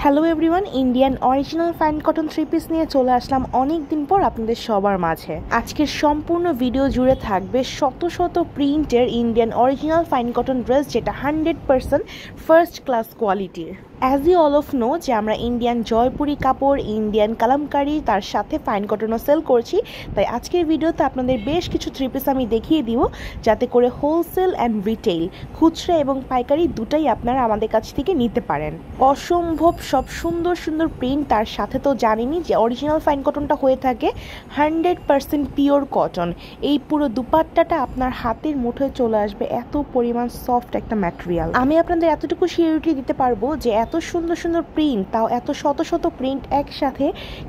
Hello everyone, Indian original fine cotton three piece নিয়ে চলে আসলাম অনেক দিন পর আপনাদের সবার মাঝে। আজকের সম্পূর্ণ ভিডিও জুড়ে থাকবে শত শত প্রিন্টের Indian original fine cotton dress, যেটা 100% ফার্স্ট ক্লাস কোয়ালিটির। As you all of know যে আমরা ইন্ডিয়ান জয়পুরি কাপড়, ইন্ডিয়ান কালামকারি, তার সাথে ফাইন কটনও সেল করছি। তাই আজকের ভিডিওতে আপনাদের বেশ কিছু থ্রি পিস আমি দেখিয়ে দিব, যাতে করে হোলসেল অ্যান্ড রিটেইল, খুচরা এবং পাইকারি দুটাই আপনারা আমাদের কাছ থেকে নিতে পারেন। অসম্ভব সব সুন্দর সুন্দর প্রিন্ট, তার সাথে তো জানেনই যে অরিজিনাল ফাইন কটনটা হয়ে থাকে 100% পিওর কটন। এই পুরো দুপাট্টাটা আপনার হাতের মুঠোয় চলে আসবে, এত পরিমাণ সফট একটা ম্যাটেরিয়াল। আমি আপনাদের এতটুকু সিউরিটি দিতে পারবো যে এত সুন্দর সুন্দর প্রিন্ট, তাও এত শত শত প্রিন্ট একসাথে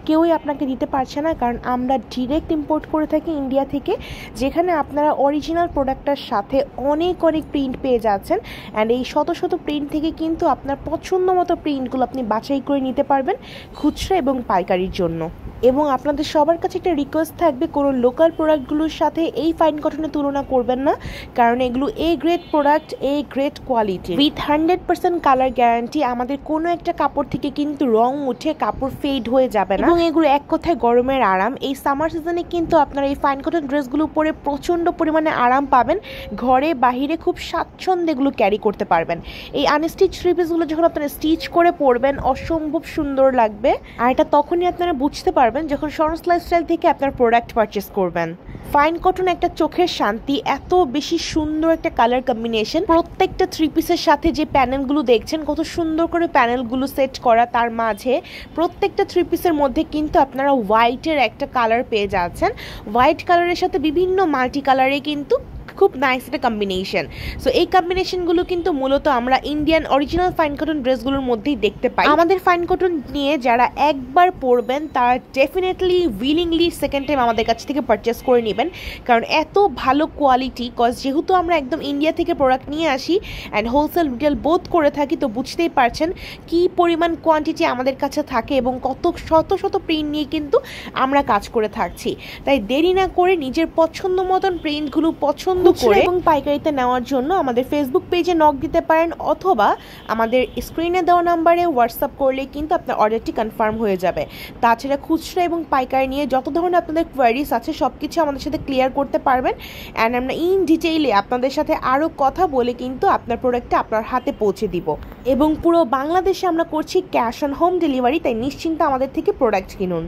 কেউই আপনাকে দিতে পারছে না, কারণ আমরা ডিরেক্ট ইম্পোর্ট করে থাকি ইন্ডিয়া থেকে, যেখানে আপনারা অরিজিনাল প্রোডাক্টটার সাথে অনেক অনেক প্রিন্ট পেয়ে যাচ্ছেন। অ্যান্ড এই শত শত প্রিন্ট থেকে কিন্তু আপনার পছন্দ মতো প্রিন্টগুলো আপনি বাছাই করে নিতে পারবেন খুচরা এবং পাইকারির জন্য। এবং আপনাদের সবার কাছে একটা রিকোয়েস্ট থাকবে, কোনো লোকাল প্রোডাক্টগুলোর সাথে এই ফাইন কটনের তুলনা করবেন না, কারণ এগুলো A grade product, A grade quality with 100% colour guarantee. আমাদের কোনো একটা কাপড় থেকে কিন্তু রং উঠে কাপড় ফেড হয়ে যাবে না, এবং এগুলো এক কথায় গরমের আরাম। এই সামার সিজনে কিন্তু আপনারা এই ফাইন কটন ড্রেসগুলো পরে প্রচণ্ড পরিমাণে আরাম পাবেন, ঘরে বাহিরে খুব স্বাচ্ছন্দ্যে এগুলো ক্যারি করতে পারবেন। এই আনস্টিচ থ্রি পিসগুলো যখন আপনারা স্টিচ করে পরবেন অসম্ভব সুন্দর লাগবে, আর এটা তখনই আপনারা বুঝতে পারবেন যখন শরণস লাইফস্টাইল থেকে আপনার প্রোডাক্ট পারচেস করবেন। ফাইন কটন একটা চোখের শান্তি, এত বেশি সুন্দর একটা কালার কম্বিনেশন। প্রত্যেকটা থ্রি পিসের সাথে যে প্যানেলগুলো দেখছেন, কত সুন্দর করে প্যানেলগুলো সেট করা, তার মাঝে প্রত্যেকটা থ্রি পিসের মধ্যে কিন্তু আপনারা হোয়াইটের একটা কালার পেয়ে যাচ্ছেন। হোয়াইট কালারের সাথে বিভিন্ন মাল্টি কালারে কিন্তু খুব নাইস একটা কম্বিনেশন। সো এই কম্বিনেশনগুলো কিন্তু মূলত আমরা ইন্ডিয়ান অরিজিনাল ফাইন কটন ড্রেসগুলোর মধ্যেই দেখতে পাই। আমাদের ফাইন কটন নিয়ে যারা একবার পরবেন তারা ডেফিনেটলি উইলিংলি সেকেন্ড টাইম আমাদের কাছ থেকে পারচেস করে নেবেন, কারণ এত ভালো কোয়ালিটি। কজ যেহেতু আমরা একদম ইন্ডিয়া থেকে প্রোডাক্ট নিয়ে আসি অ্যান্ড হোলসেল রিটেল বোথ করে থাকি, তো বুঝতেই পারছেন কি পরিমাণ কোয়ান্টিটি আমাদের কাছে থাকে এবং কত শত শত প্রিন্ট নিয়ে কিন্তু আমরা কাজ করে থাকছি। তাই দেরি না করে নিজের পছন্দ মতন প্রিন্টগুলো পছন্দ করে এবং পাইকারিতে নেওয়ার জন্য আমাদের ফেসবুক পেজে নক দিতে পারেন, অথবা আমাদের স্ক্রিনে দেওয়া নাম্বারে হোয়াটসঅ্যাপ করলে কিন্তু আপনার অর্ডারটি কনফার্ম হয়ে যাবে। তাছাড়া খুচরা এবং পাইকারি নিয়ে যত ধরনের আপনাদের কোয়ারিজ আছে সব কিছু আমাদের সাথে ক্লিয়ার করতে পারবেন, অ্যান্ড আমরা ইন ডিটেইলে আপনাদের সাথে আরও কথা বলে কিন্তু আপনার প্রোডাক্টটা আপনার হাতে পৌঁছে দিব। এবং পুরো বাংলাদেশে আমরা করছি ক্যাশ অন হোম ডেলিভারি, তাই নিশ্চিন্তে আমাদের থেকে প্রোডাক্ট কিনুন।